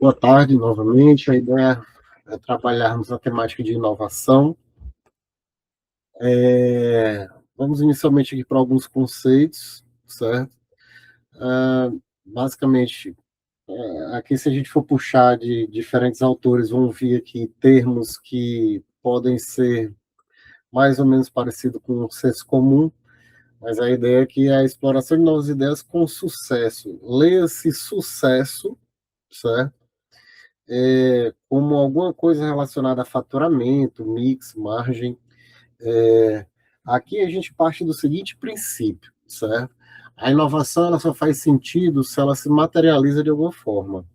Boa tarde, novamente. A ideia é trabalharmos a temática de inovação. Vamos inicialmente aqui para alguns conceitos, certo? Basicamente, aqui se a gente for puxar de diferentes autores, vão vir aqui termos que podem ser mais ou menos parecidos com o senso comum, mas a ideia aqui é a exploração de novas ideias com sucesso. Leia-se sucesso, certo? Como alguma coisa relacionada a faturamento, mix, margem. É, Aqui a gente parte do seguinte princípio, certo? A inovação ela só faz sentido se ela se materializa de alguma forma.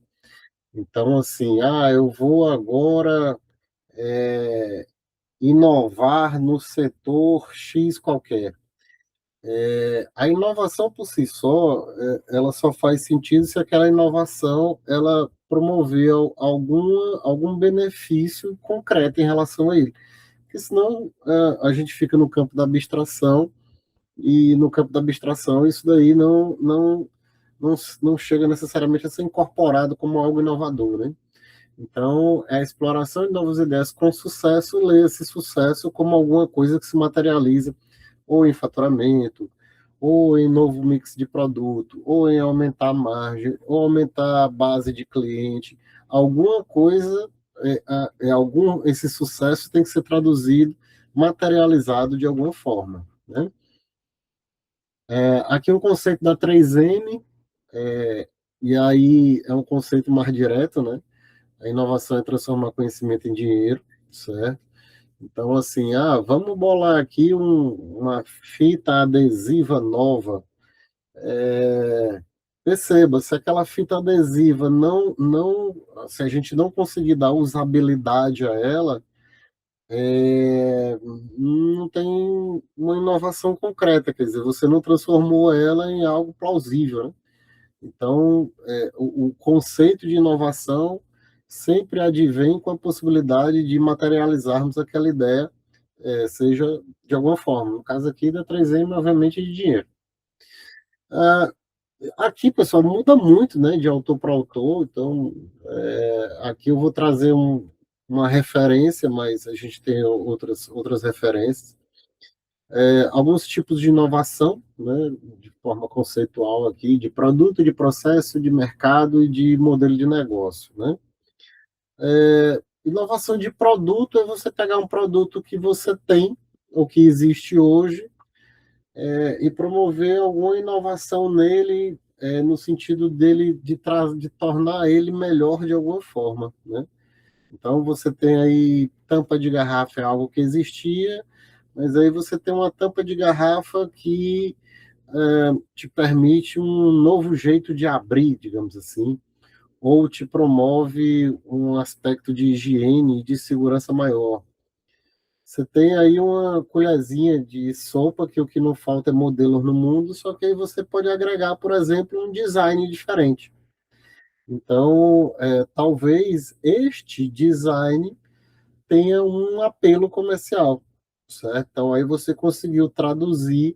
Então, assim, eu vou agora inovar no setor X qualquer. A inovação por si só, ela só faz sentido se aquela inovação ela promover algum benefício concreto em relação a ele. Porque senão a gente fica no campo da abstração, e no campo da abstração isso daí não chega necessariamente a ser incorporado como algo inovador, né? Então, é a exploração de novas ideias com sucesso, lê esse sucesso como alguma coisa que se materializa ou em faturamento, ou em novo mix de produto, ou em aumentar a margem, ou aumentar a base de cliente, alguma coisa, esse sucesso tem que ser traduzido, materializado de alguma forma, né? Aqui é o conceito da 3M, e aí é um conceito mais direto, né? A inovação é transformar conhecimento em dinheiro, certo? Então, assim, vamos bolar aqui uma fita adesiva nova. Perceba, se aquela fita adesiva se a gente não conseguir dar usabilidade a ela, não tem uma inovação concreta, quer dizer, você não transformou ela em algo plausível, né? Então, o conceito de inovação sempre advém com a possibilidade de materializarmos aquela ideia, seja de alguma forma. No caso aqui da 3M, obviamente, de dinheiro. Ah, Aqui, pessoal, muda muito, né, de autor para autor. Então, aqui eu vou trazer uma referência, mas a gente tem outras referências. Alguns tipos de inovação, né, de forma conceitual aqui, de produto, de processo, de mercado e de modelo de negócio, né? Inovação de produto é você pegar um produto que você tem, ou que existe hoje, e promover alguma inovação nele, no sentido dele de tornar ele melhor de alguma forma, né? Então você tem aí tampa de garrafa é algo que existia, mas aí você tem uma tampa de garrafa que te permite um novo jeito de abrir, digamos assim, ou te promove um aspecto de higiene e de segurança maior. Você tem aí uma colherzinha de sopa que o que não falta é modelos no mundo, só que aí você pode agregar, por exemplo, um design diferente. Então, talvez este design tenha um apelo comercial, certo? Então, aí você conseguiu traduzir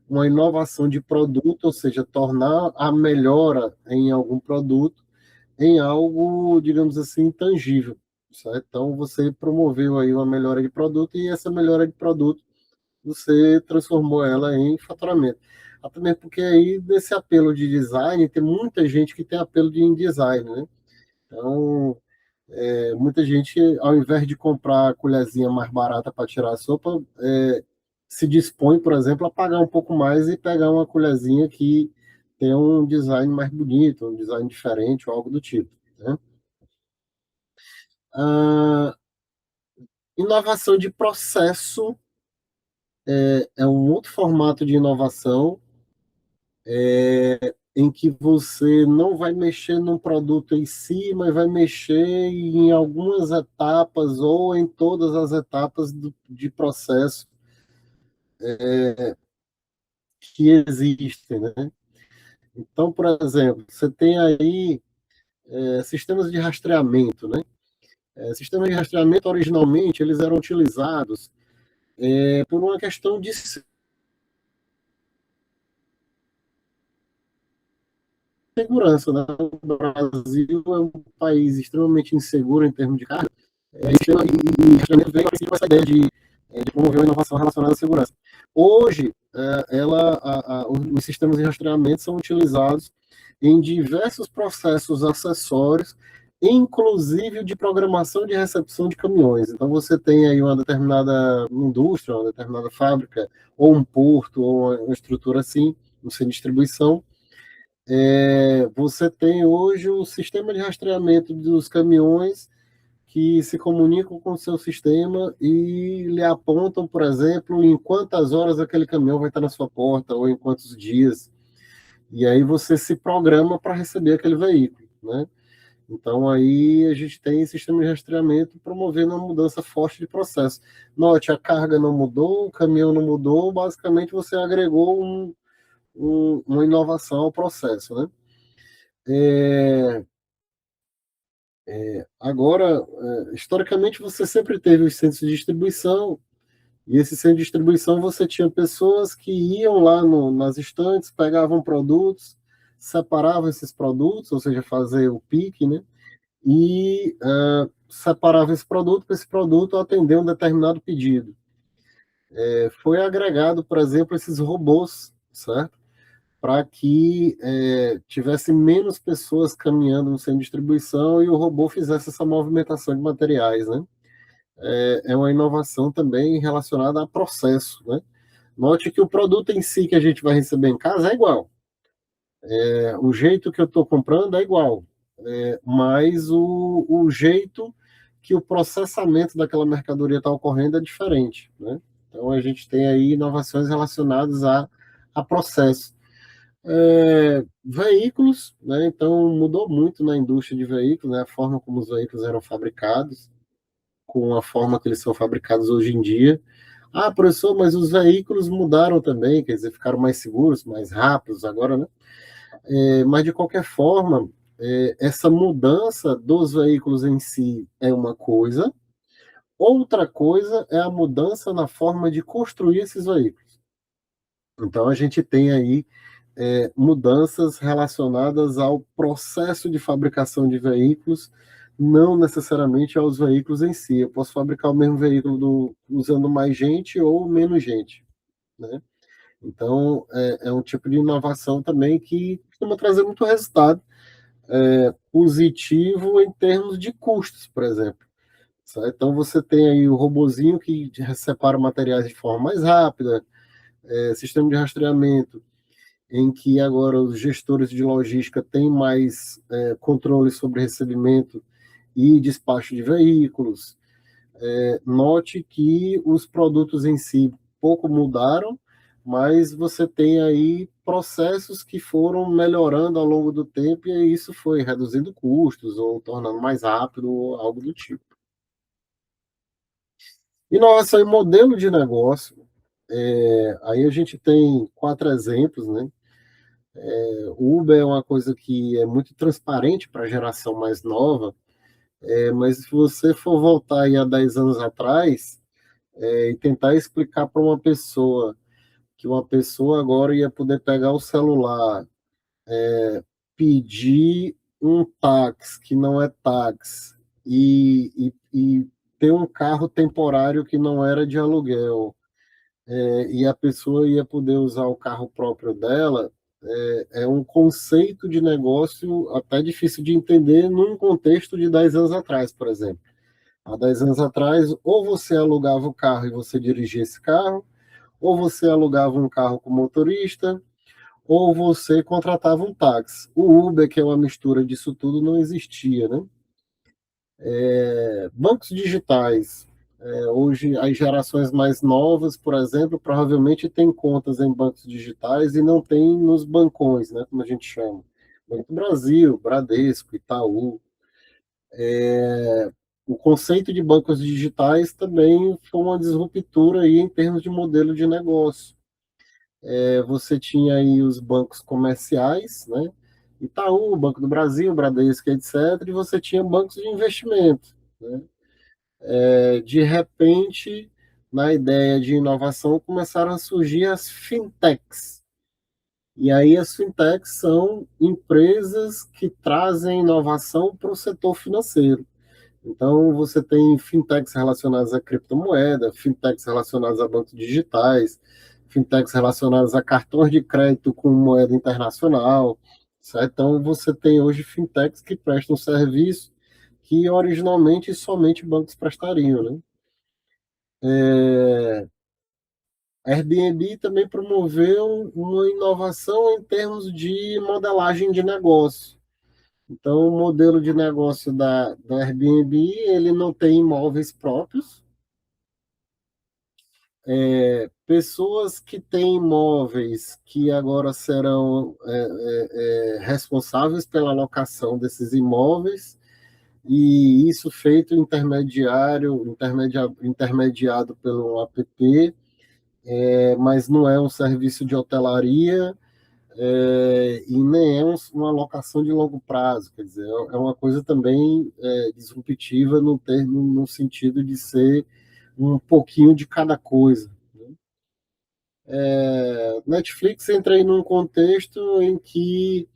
uma inovação de produto, ou seja, tornar a melhora em algum produto em algo, digamos assim, tangível, certo? Então, você promoveu aí uma melhora de produto e essa melhora de produto você transformou ela em faturamento. Até mesmo porque aí, nesse apelo de design, tem muita gente que tem apelo de design, né? Então, muita gente, ao invés de comprar a colherzinha mais barata para tirar a sopa, se dispõe, por exemplo, a pagar um pouco mais e pegar uma colherzinha que tem um design mais bonito, um design diferente ou algo do tipo, né? A inovação de processo é um outro formato de inovação em que você não vai mexer no produto em si, mas vai mexer em algumas etapas ou em todas as etapas de processo que existem, né? Então, por exemplo, você tem aí sistemas de rastreamento, né? Sistemas de rastreamento, originalmente, eles eram utilizados por uma questão de segurança, né? O Brasil é um país extremamente inseguro em termos de carga, e veio com essa ideia de promover uma inovação relacionada à segurança. Hoje, os sistemas de rastreamento são utilizados em diversos processos acessórios, inclusive de programação de recepção de caminhões. Então, você tem aí uma determinada indústria, uma determinada fábrica, ou um porto, ou uma estrutura assim, no centro de distribuição. Você tem hoje o sistema de rastreamento dos caminhões que se comunicam com o seu sistema e lhe apontam, por exemplo, em quantas horas aquele caminhão vai estar na sua porta ou em quantos dias. E aí você se programa para receber aquele veículo, né? Então aí a gente tem sistema de rastreamento promovendo uma mudança forte de processo. Note, a carga não mudou, o caminhão não mudou, basicamente você agregou uma inovação ao processo, né? Agora, historicamente, você sempre teve os centros de distribuição, e esse centro de distribuição você tinha pessoas que iam lá nas estantes, pegavam produtos, separavam esses produtos, ou seja, fazer o pick, né? E separava esse produto para esse produto atender um determinado pedido. Foi agregado, por exemplo, esses robôs, certo? Para que tivesse menos pessoas caminhando no centro de distribuição e o robô fizesse essa movimentação de materiais, né? É uma inovação também relacionada a processo, né? Note que o produto em si que a gente vai receber em casa é igual. O jeito que eu estou comprando é igual, mas o jeito que o processamento daquela mercadoria está ocorrendo é diferente, né? Então a gente tem aí inovações relacionadas a processo. Veículos, né? Então mudou muito na indústria de veículos, né? A forma como os veículos eram fabricados, com a forma que eles são fabricados hoje em dia. Ah, professor, mas os veículos mudaram também, quer dizer, ficaram mais seguros, mais rápidos agora, né? Mas de qualquer forma, essa mudança dos veículos em si é uma coisa, outra coisa é a mudança na forma de construir esses veículos. Então a gente tem aí mudanças relacionadas ao processo de fabricação de veículos, não necessariamente aos veículos em si. Eu posso fabricar o mesmo veículo usando mais gente ou menos gente, né? Então, é um tipo de inovação também que costuma trazer muito resultado positivo em termos de custos, por exemplo. Certo? Então, você tem aí o robozinho que separa materiais de forma mais rápida, sistema de rastreamento, em que agora os gestores de logística têm mais controle sobre recebimento e despacho de veículos. Note que os produtos em si pouco mudaram, mas você tem aí processos que foram melhorando ao longo do tempo e isso foi reduzindo custos ou tornando mais rápido ou algo do tipo. Inovação em modelo de negócio. Aí a gente tem 4 exemplos, né? O Uber é uma coisa que é muito transparente para a geração mais nova, mas se você for voltar aí a 10 anos atrás e tentar explicar para uma pessoa que uma pessoa agora ia poder pegar o celular, pedir um táxi que não é táxi e ter um carro temporário que não era de aluguel, e a pessoa ia poder usar o carro próprio dela, é um conceito de negócio até difícil de entender num contexto de 10 anos atrás, por exemplo. Há 10 anos atrás, ou você alugava o carro e você dirigia esse carro, ou você alugava um carro com motorista, ou você contratava um táxi. O Uber, que é uma mistura disso tudo, não existia, né? Bancos digitais. Hoje, as gerações mais novas, por exemplo, provavelmente têm contas em bancos digitais e não tem nos bancões, né, como a gente chama. Banco do Brasil, Bradesco, Itaú. O conceito de bancos digitais também foi uma disruptura aí em termos de modelo de negócio. Você tinha aí os bancos comerciais, né? Itaú, Banco do Brasil, Bradesco, etc. E você tinha bancos de investimento, né? De repente, na ideia de inovação, começaram a surgir as fintechs. E aí as fintechs são empresas que trazem inovação para o setor financeiro. Então, você tem fintechs relacionadas a criptomoeda, fintechs relacionadas a bancos digitais, fintechs relacionadas a cartões de crédito com moeda internacional, certo? Então, você tem hoje fintechs que prestam serviço que originalmente somente bancos prestariam, né? Airbnb também promoveu uma inovação em termos de modelagem de negócio. Então, o modelo de negócio da Airbnb, ele não tem imóveis próprios. Pessoas que têm imóveis que agora serão responsáveis pela locação desses imóveis, e isso feito intermediado pelo app, mas não é um serviço de hotelaria, e nem é uma locação de longo prazo, quer dizer, é uma coisa também disruptiva no sentido de ser um pouquinho de cada coisa. Netflix entra aí num contexto em que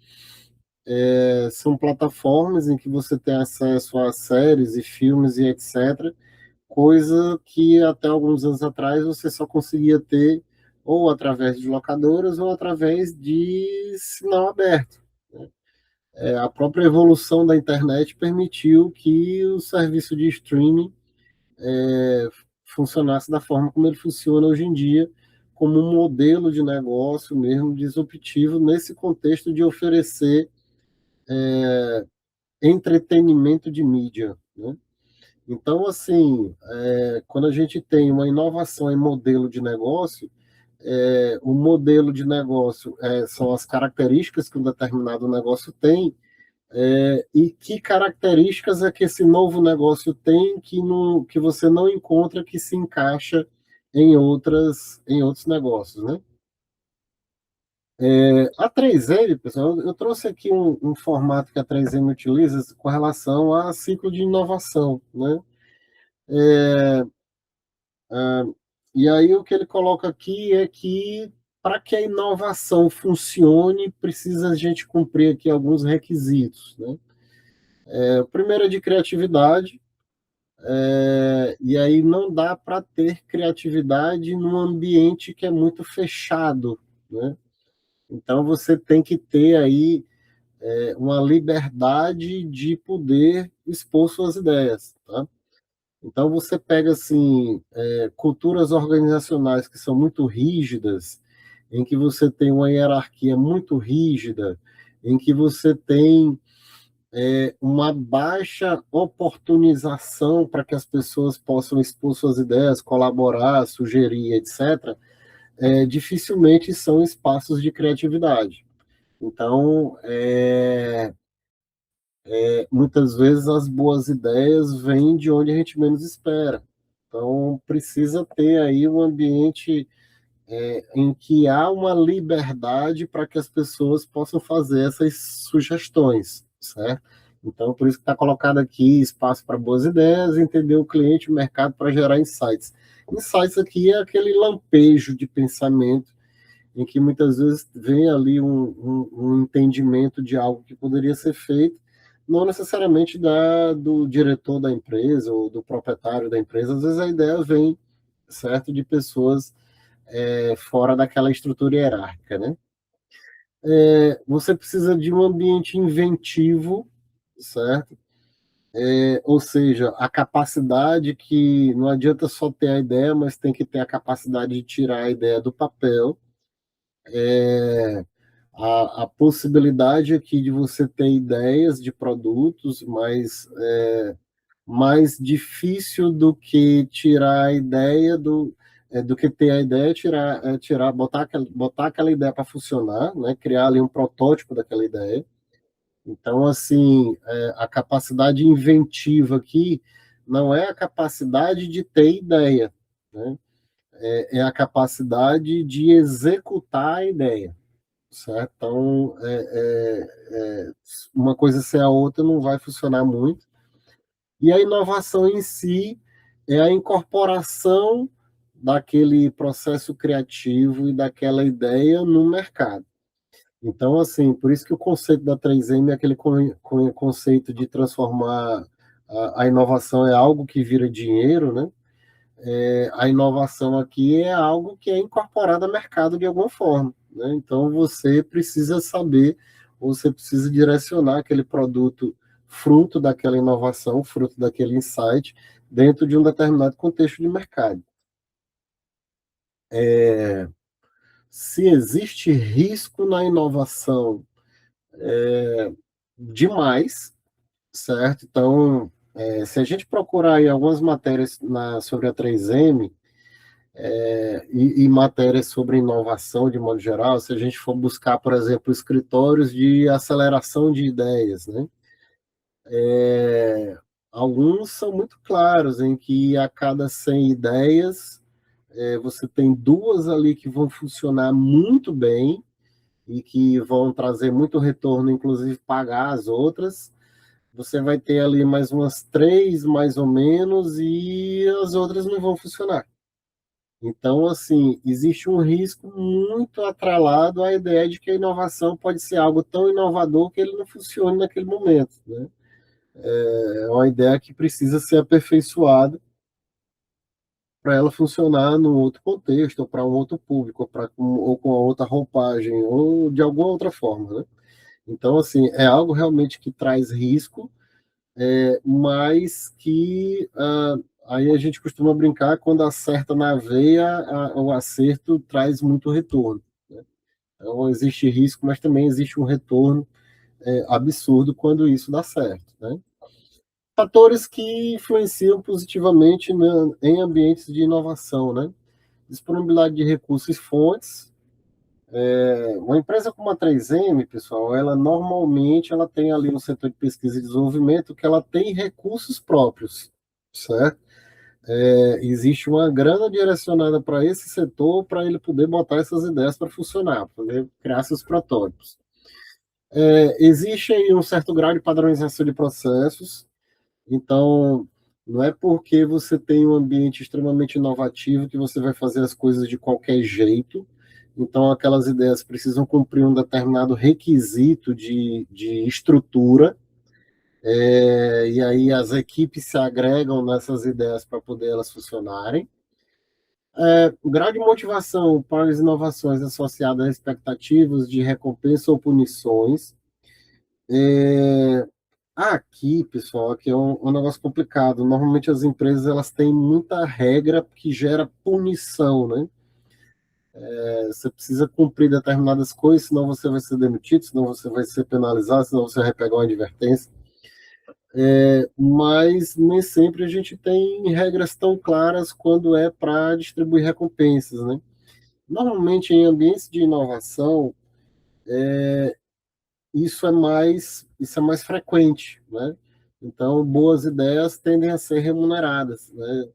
são plataformas em que você tem acesso a séries e filmes e etc., coisa que até alguns anos atrás você só conseguia ter ou através de locadoras ou através de sinal aberto. A própria evolução da internet permitiu que o serviço de streaming funcionasse da forma como ele funciona hoje em dia, como um modelo de negócio mesmo disruptivo nesse contexto de oferecer entretenimento de mídia, né? Então, assim, quando a gente tem uma inovação em modelo de negócio, o modelo de negócio são as características que um determinado negócio tem, e que características é que esse novo negócio tem que você não encontra que se encaixa em outros negócios, né? A 3M, pessoal, eu trouxe aqui um formato que a 3M utiliza com relação a ciclo de inovação, né? E aí o que ele coloca aqui é que para que a inovação funcione, precisa a gente cumprir aqui alguns requisitos, né? O primeiro é de criatividade, e aí não dá para ter criatividade num ambiente que é muito fechado, né? Então você tem que ter aí uma liberdade de poder expor suas ideias, tá? Então você pega assim culturas organizacionais que são muito rígidas, em que você tem uma hierarquia muito rígida, em que você tem uma baixa oportunização para que as pessoas possam expor suas ideias, colaborar, sugerir, etc., dificilmente são espaços de criatividade. Então, muitas vezes as boas ideias vêm de onde a gente menos espera. Então, precisa ter aí um ambiente em que há uma liberdade para que as pessoas possam fazer essas sugestões, certo? Então, por isso que está colocado aqui espaço para boas ideias, entender o cliente, o mercado, para gerar insights. Insights aqui é aquele lampejo de pensamento em que muitas vezes vem ali um entendimento de algo que poderia ser feito, não necessariamente do diretor da empresa ou do proprietário da empresa, às vezes a ideia vem, certo, de pessoas fora daquela estrutura hierárquica, né? Você precisa de um ambiente inventivo, certo? Ou seja, a capacidade que não adianta só ter a ideia, mas tem que ter a capacidade de tirar a ideia do papel. A possibilidade aqui de você ter ideias de produtos, mas mais difícil do que tirar a ideia do que ter a ideia, botar aquela ideia para funcionar, né? Criar ali um protótipo daquela ideia. Então, assim, a capacidade inventiva aqui não é a capacidade de ter ideia, né? É a capacidade de executar a ideia, certo? Então, uma coisa sem a outra não vai funcionar muito. E a inovação em si é a incorporação daquele processo criativo e daquela ideia no mercado. Então, assim, por isso que o conceito da 3M é aquele conceito de transformar a inovação é algo que vira dinheiro, né? A inovação aqui é algo que é incorporado ao mercado de alguma forma, né? Então, você precisa saber, ou você precisa direcionar aquele produto fruto daquela inovação, fruto daquele insight, dentro de um determinado contexto de mercado. Se existe risco na inovação demais, certo? Então, se a gente procurar aí algumas matérias sobre a 3M, e matérias sobre inovação de modo geral, se a gente for buscar, por exemplo, escritórios de aceleração de ideias, né? Alguns são muito claros em que a cada 100 ideias, você tem duas ali que vão funcionar muito bem e que vão trazer muito retorno, inclusive pagar as outras. Você vai ter ali mais umas três, mais ou menos, e as outras não vão funcionar. Então, assim, existe um risco muito atrelado à ideia de que a inovação pode ser algo tão inovador que ele não funcione naquele momento, né? É uma ideia que precisa ser aperfeiçoada para ela funcionar num outro contexto, ou para um outro público, ou com outra roupagem, ou de alguma outra forma, né? Então, assim, é algo realmente que traz risco, mas que aí a gente costuma brincar quando acerta na veia, o acerto traz muito retorno, né? Então, existe risco, mas também existe um retorno absurdo quando isso dá certo, né? Fatores que influenciam positivamente em ambientes de inovação, né? Disponibilidade de recursos e fontes. Uma empresa como a 3M, pessoal, ela normalmente ela tem ali no setor de pesquisa e desenvolvimento que ela tem recursos próprios, certo? Existe uma grana direcionada para esse setor para ele poder botar essas ideias para funcionar, poder criar seus protótipos. Existe aí um certo grau de padronização de processos, então não é porque você tem um ambiente extremamente inovativo que você vai fazer as coisas de qualquer jeito. Então, aquelas ideias precisam cumprir um determinado requisito de estrutura, e aí as equipes se agregam nessas ideias para poder elas funcionarem. O grau de motivação para as inovações associadas a expectativas de recompensa ou punições. Aqui, pessoal, aqui é um negócio complicado. Normalmente as empresas elas têm muita regra que gera punição, né? Você precisa cumprir determinadas coisas, senão você vai ser demitido, senão você vai ser penalizado, senão você vai pegar uma advertência. Mas nem sempre a gente tem regras tão claras quando é para distribuir recompensas, né? Normalmente em ambientes de inovação, isso é mais frequente, né? Então, boas ideias tendem a ser remuneradas, né?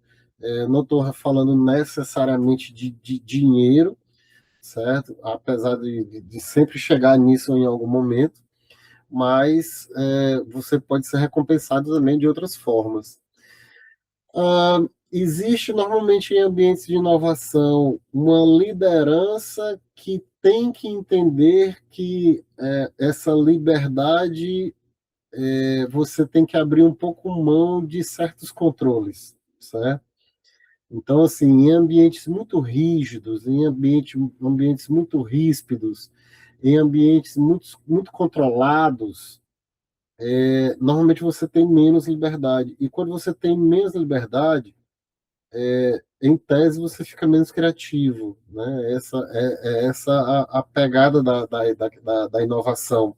Não estou falando necessariamente de dinheiro, certo? Apesar de sempre chegar nisso em algum momento, mas você pode ser recompensado também de outras formas. Existe normalmente em ambientes de inovação uma liderança que tem que entender que essa liberdade você tem que abrir um pouco mão de certos controles, certo? Então, assim, em ambientes muito rígidos, ambientes muito ríspidos, em ambientes muito controlados, normalmente você tem menos liberdade. E quando você tem menos liberdade, em tese você fica menos criativo, né? Essa a pegada da inovação.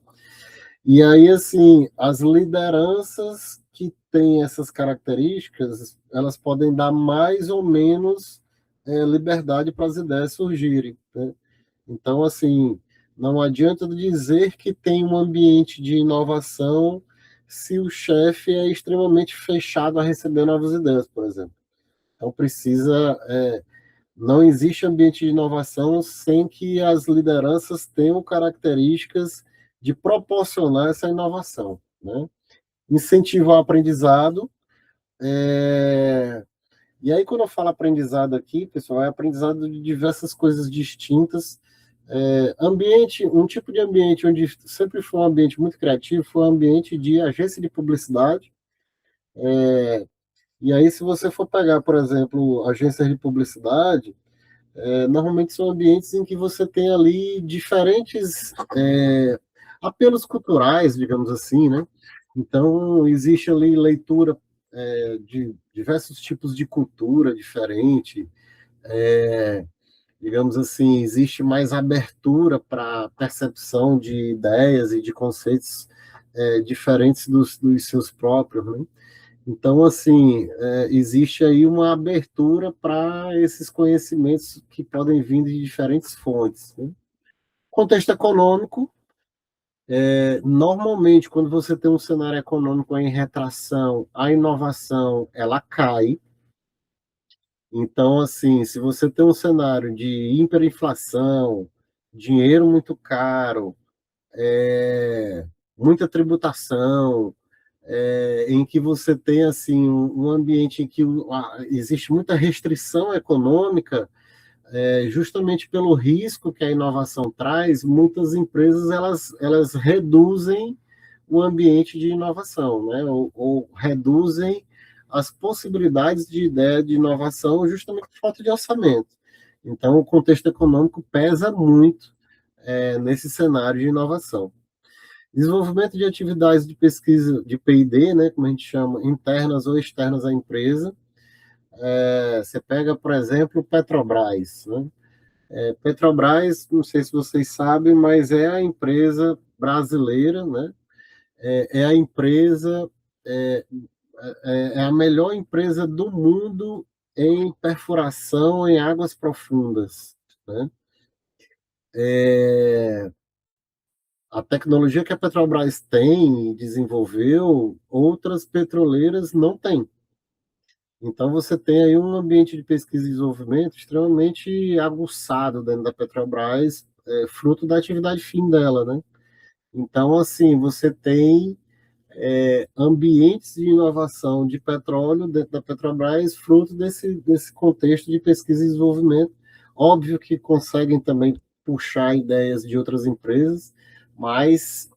E aí, assim, as lideranças que têm essas características, elas podem dar mais ou menos liberdade para as ideias surgirem, né? Então, assim, não adianta dizer que tem um ambiente de inovação se o chefe é extremamente fechado a receber novas ideias, por exemplo. Então, não existe ambiente de inovação sem que as lideranças tenham características de proporcionar essa inovação, né? Incentivar o aprendizado. E aí, quando eu falo aprendizado aqui, pessoal, é aprendizado de diversas coisas distintas. Ambiente, um tipo de ambiente onde sempre foi um ambiente muito criativo, foi um ambiente de agência de publicidade. E aí, se você for pegar, por exemplo, agências de publicidade, normalmente são ambientes em que você tem ali diferentes apelos culturais, digamos assim, né? Então, existe ali leitura de diversos tipos de cultura diferente, digamos assim, existe mais abertura para percepção de ideias e de conceitos diferentes dos seus próprios, né? Então, assim, existe aí uma abertura para esses conhecimentos que podem vir de diferentes fontes, né? Contexto econômico, normalmente, quando você tem um cenário econômico em retração, a inovação, ela cai. Então, assim, se você tem um cenário de hiperinflação, dinheiro muito caro, muita tributação, em que você tem assim um ambiente em que existe muita restrição econômica, justamente pelo risco que a inovação traz, muitas empresas elas reduzem o ambiente de inovação, né? Ou reduzem as possibilidades de ideia de inovação justamente por falta de orçamento. Então, o contexto econômico pesa muito nesse cenário de inovação. Desenvolvimento de atividades de pesquisa de P&D, né, como a gente chama, internas ou externas à empresa. Você pega, por exemplo, Petrobras, né? Petrobras, não sei se vocês sabem, mas é a empresa brasileira, né? É a empresa, é, é a melhor empresa do mundo em perfuração em águas profundas, né? A tecnologia que a Petrobras tem e desenvolveu, outras petroleiras não têm. Então, você tem aí um ambiente de pesquisa e desenvolvimento extremamente aguçado dentro da Petrobras, fruto da atividade fim dela, né? Então, assim, você tem ambientes de inovação de petróleo dentro da Petrobras, fruto desse contexto de pesquisa e desenvolvimento. Óbvio que conseguem também puxar ideias de outras empresas, mas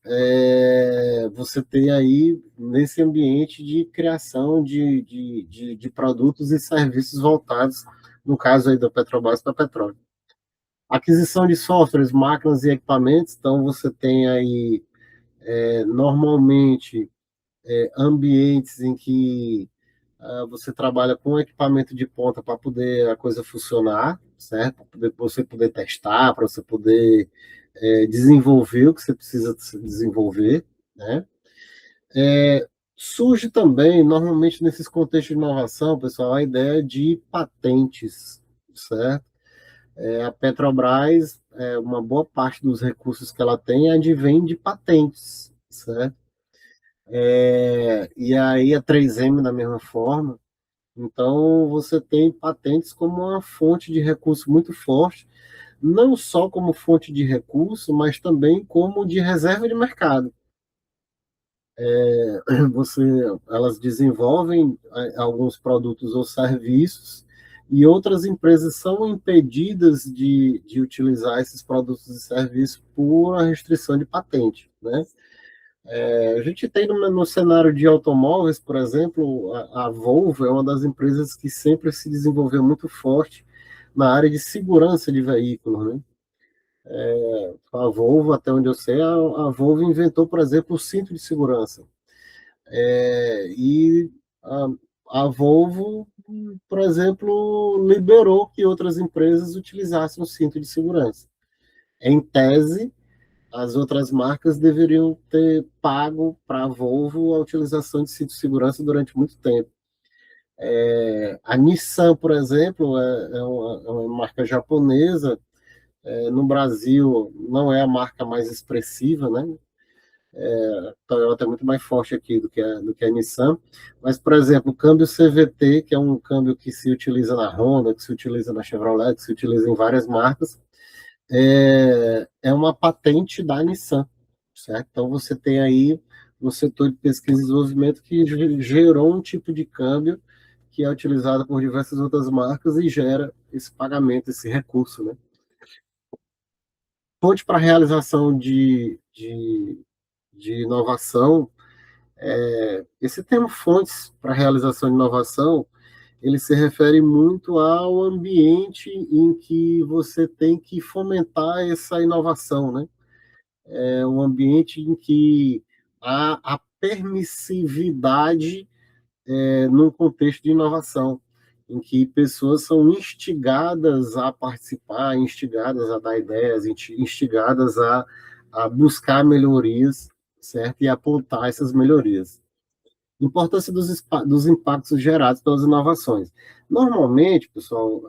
você tem aí nesse ambiente de criação de produtos e serviços voltados, no caso aí da Petrobras, para petróleo. Aquisição de softwares, máquinas e equipamentos, então você tem aí normalmente ambientes em que você trabalha com equipamento de ponta para poder a coisa funcionar, certo? Para você poder testar, para você poder desenvolver o que você precisa desenvolver, né? Surge também, normalmente nesses contextos de inovação, pessoal, a ideia de patentes, certo? A Petrobras, uma boa parte dos recursos que ela tem advém de patentes, certo? E aí a 3M da mesma forma. Então, você tem patentes como uma fonte de recurso muito forte, não só como fonte de recurso, mas também como de reserva de mercado. Você, elas desenvolvem alguns produtos ou serviços e outras empresas são impedidas de utilizar esses produtos e serviços por uma restrição de patente, né? A gente tem no cenário de automóveis, por exemplo, a Volvo é uma das empresas que sempre se desenvolveu muito forte na área de segurança de veículos, né? A Volvo, até onde eu sei, a Volvo inventou, por exemplo, o cinto de segurança. E a Volvo, por exemplo, liberou que outras empresas utilizassem o cinto de segurança. Em tese, as outras marcas deveriam ter pago para a Volvo a utilização de cinto de segurança durante muito tempo. A Nissan, por exemplo, é uma marca japonesa. No Brasil, não é a marca mais expressiva, né? A Toyota é muito mais forte aqui do que a Nissan. Mas, por exemplo, o câmbio CVT, que é um câmbio que se utiliza na Honda, que se utiliza na Chevrolet, que se utiliza em várias marcas, é uma patente da Nissan, certo? Então você tem aí no setor de pesquisa e desenvolvimento que gerou um tipo de câmbio que é utilizado por diversas outras marcas e gera esse pagamento, esse recurso, né? fonte para realização de inovação, esse termo fontes para realização de inovação, ele se refere muito ao ambiente em que você tem que fomentar essa inovação, né? É um ambiente em que há a permissividade num contexto de inovação, em que pessoas são instigadas a participar, instigadas a dar ideias, instigadas a buscar melhorias, certo? E apontar essas melhorias. Importância dos impactos gerados pelas inovações. Normalmente, pessoal,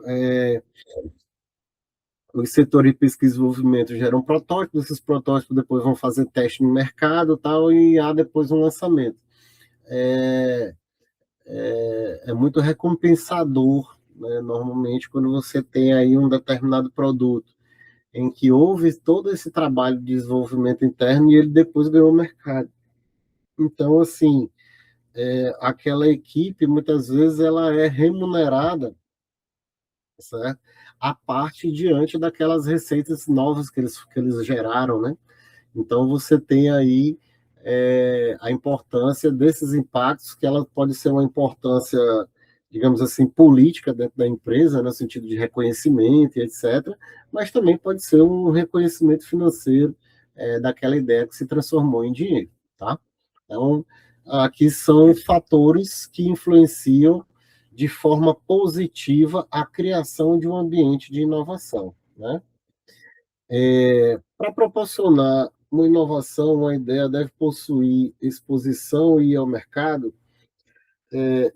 os setores de pesquisa e desenvolvimento geram protótipos, esses protótipos depois vão fazer teste no mercado tal, e há depois um lançamento. É, é muito recompensador, né, normalmente, quando você tem aí um determinado produto em que houve todo esse trabalho de desenvolvimento interno e ele depois ganhou o mercado. Então, assim, aquela equipe, muitas vezes, ela é remunerada, certo? A parte diante daquelas receitas novas que eles geraram, né? Então, você tem aí a importância desses impactos, que ela pode ser uma importância, digamos assim, política dentro da empresa, no sentido de reconhecimento e etc., mas também pode ser um reconhecimento financeiro daquela ideia que se transformou em dinheiro, tá? Então, aqui são fatores que influenciam de forma positiva a criação de um ambiente de inovação, né? Para proporcionar uma inovação, uma ideia deve possuir exposição e ir ao mercado.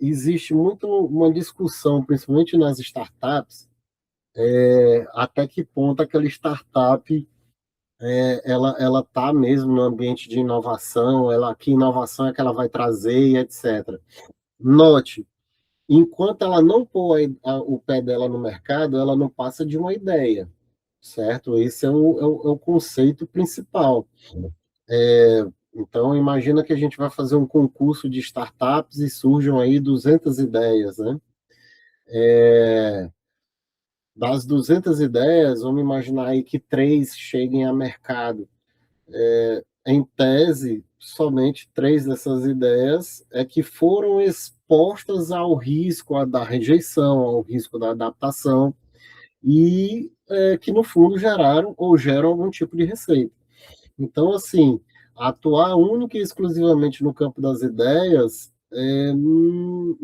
Existe muito uma discussão, principalmente nas startups, até que ponto aquela startup ela está mesmo no ambiente de inovação, que inovação é que ela vai trazer, e etc. Note, enquanto ela não pôr o pé dela no mercado, ela não passa de uma ideia, certo? Esse é o conceito principal. Então, imagina que a gente vai fazer um concurso de startups e surjam aí 200 ideias, né? Das 200 ideias, vamos imaginar aí que três cheguem a mercado. Em tese, somente três dessas ideias é que foram expostas ao risco da rejeição, ao risco da adaptação, e que, no fundo, geraram ou geram algum tipo de receita. Então, assim, atuar única e exclusivamente no campo das ideias não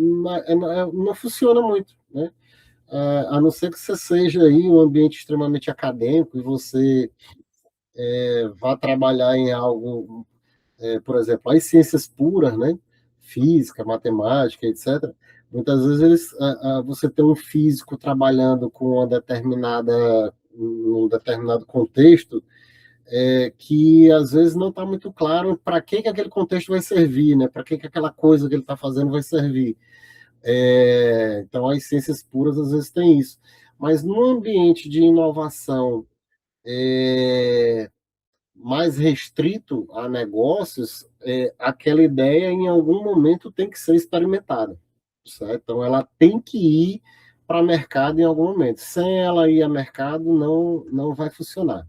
funciona muito, né? A não ser que você seja aí um ambiente extremamente acadêmico e você vá trabalhar em algo, por exemplo, as ciências puras, né? Física, matemática, etc. Muitas vezes você tem um físico trabalhando com um determinado contexto, que às vezes não está muito claro para que aquele contexto vai servir, né? Para que aquela coisa que ele está fazendo vai servir. Então, as ciências puras às vezes têm isso. Mas no ambiente de inovação mais restrito a negócios, aquela ideia em algum momento tem que ser experimentada, certo? Então, ela tem que ir para mercado em algum momento. Sem ela ir a mercado, não vai funcionar.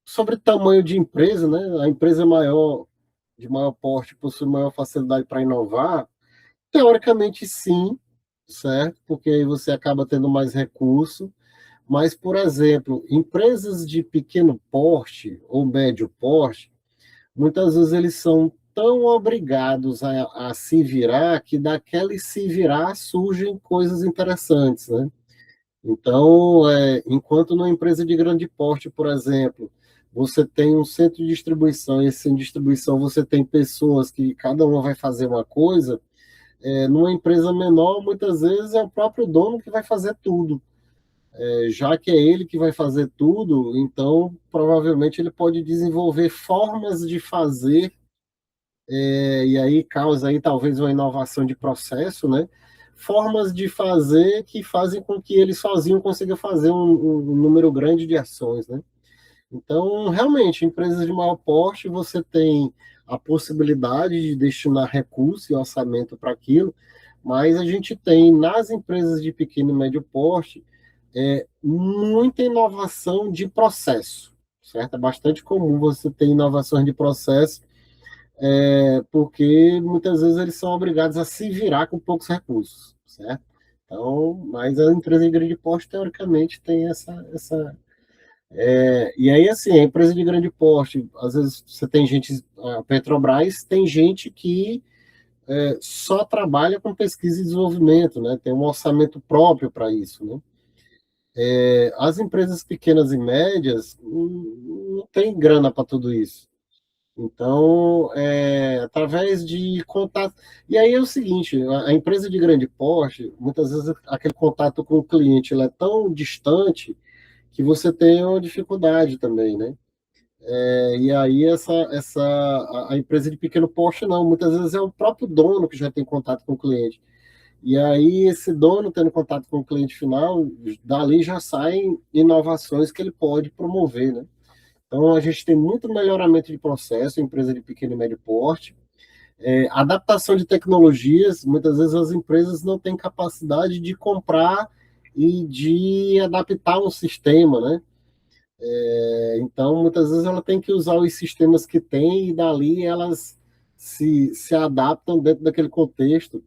Sobre tamanho de empresa, né? A empresa maior, de maior porte, possui maior facilidade para inovar? Teoricamente, sim, certo? Porque aí você acaba tendo mais recurso. Mas, por exemplo, empresas de pequeno porte ou médio porte, muitas vezes eles são tão obrigados a se virar que daquele se virar surgem coisas interessantes, né? Então, enquanto numa empresa de grande porte, por exemplo, você tem um centro de distribuição, e esse centro de distribuição você tem pessoas que cada uma vai fazer uma coisa, numa empresa menor, muitas vezes é o próprio dono que vai fazer tudo. Já que é ele que vai fazer tudo, então provavelmente ele pode desenvolver formas de fazer, e aí causa aí talvez uma inovação de processo, né? Formas de fazer que fazem com que ele sozinho consiga fazer um número grande de ações, né? Então, realmente, empresas de maior porte, você tem a possibilidade de destinar recurso e orçamento para aquilo, mas a gente tem nas empresas de pequeno e médio porte muita inovação de processo, certo? É bastante comum você ter inovações de processo, porque muitas vezes eles são obrigados a se virar com poucos recursos, certo? Então, mas a empresa de grande porte, teoricamente, tem e aí, assim, a empresa de grande porte, às vezes você tem gente, a Petrobras tem gente que só trabalha com pesquisa e desenvolvimento, né? Tem um orçamento próprio para isso, né? As empresas pequenas e médias não tem grana para tudo isso. Então, através de contato. E aí é o seguinte: a empresa de grande porte, muitas vezes aquele contato com o cliente ele é tão distante que você tem uma dificuldade também, né? E aí a empresa de pequeno porte não, muitas vezes é o próprio dono que já tem contato com o cliente. E aí esse dono tendo contato com o cliente final, dali já saem inovações que ele pode promover, né? Então a gente tem muito melhoramento de processo, empresa de pequeno e médio porte, adaptação de tecnologias, muitas vezes as empresas não têm capacidade de comprar e de adaptar um sistema, né? Então, muitas vezes ela tem que usar os sistemas que tem e dali elas se adaptam dentro daquele contexto.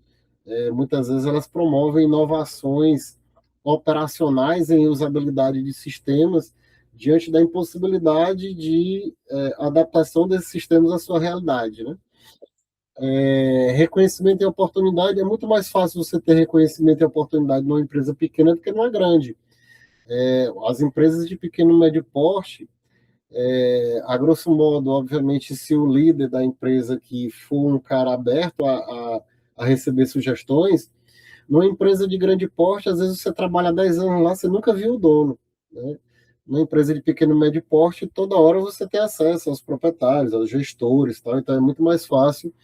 Muitas vezes elas promovem inovações operacionais em usabilidade de sistemas diante da impossibilidade de adaptação desses sistemas à sua realidade, né? Reconhecimento e oportunidade, é muito mais fácil você ter reconhecimento e oportunidade numa empresa pequena do que numa grande. As empresas de pequeno e médio porte, a grosso modo, obviamente, se o líder da empresa que for um cara aberto a receber sugestões, numa empresa de grande porte, às vezes você trabalha 10 anos lá, você nunca viu o dono, né? Numa empresa de pequeno e médio porte, toda hora você tem acesso aos proprietários, aos gestores, tal, então é muito mais fácil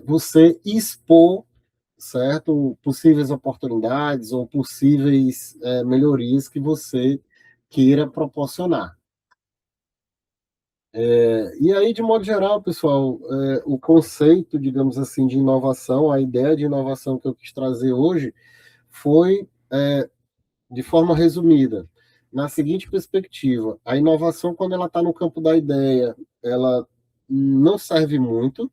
você expor, certo, possíveis oportunidades ou possíveis melhorias que você queira proporcionar. E aí, de modo geral, pessoal, o conceito, digamos assim, de inovação, a ideia de inovação que eu quis trazer hoje foi, de forma resumida, na seguinte perspectiva: a inovação, quando ela está no campo da ideia, ela não serve muito.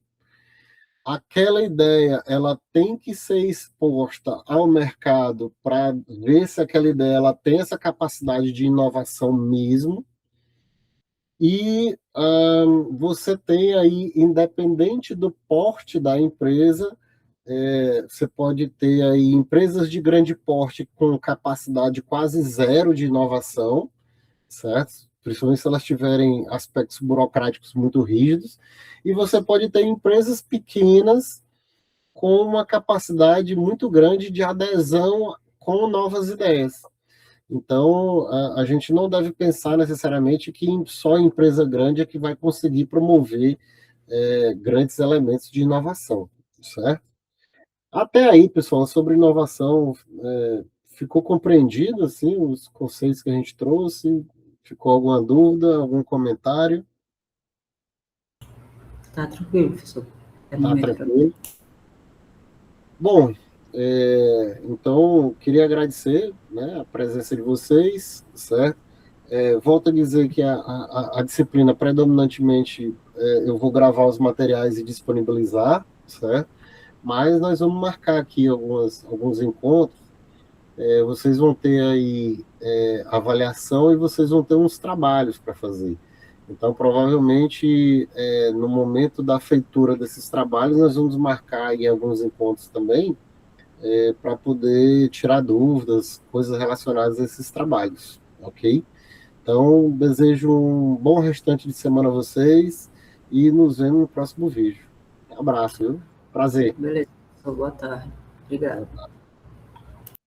Aquela ideia, ela tem que ser exposta ao mercado para ver se aquela ideia ela tem essa capacidade de inovação mesmo. E você tem aí, independente do porte da empresa, você pode ter aí empresas de grande porte com capacidade quase zero de inovação, certo? Principalmente se elas tiverem aspectos burocráticos muito rígidos. E você pode ter empresas pequenas com uma capacidade muito grande de adesão com novas ideias. Então, a gente não deve pensar necessariamente que só empresa grande é que vai conseguir promover grandes elementos de inovação, certo? Até aí, pessoal, sobre inovação, ficou compreendido assim os conceitos que a gente trouxe? Ficou alguma dúvida, algum comentário? Tá tranquilo, professor. É Tá momento para mim. tranquilo? Bom, então queria agradecer, né, a presença de vocês, certo? Volto a dizer que a disciplina, predominantemente, eu vou gravar os materiais e disponibilizar, certo? Mas nós vamos marcar aqui alguns encontros. Vocês vão ter aí avaliação e vocês vão ter uns trabalhos para fazer. Então, provavelmente, no momento da feitura desses trabalhos, nós vamos marcar aí alguns encontros também, para poder tirar dúvidas, coisas relacionadas a esses trabalhos, ok? Então, desejo um bom restante de semana a vocês e nos vemos no próximo vídeo. Um abraço, viu? Prazer. Beleza, professor. Boa tarde. Obrigado.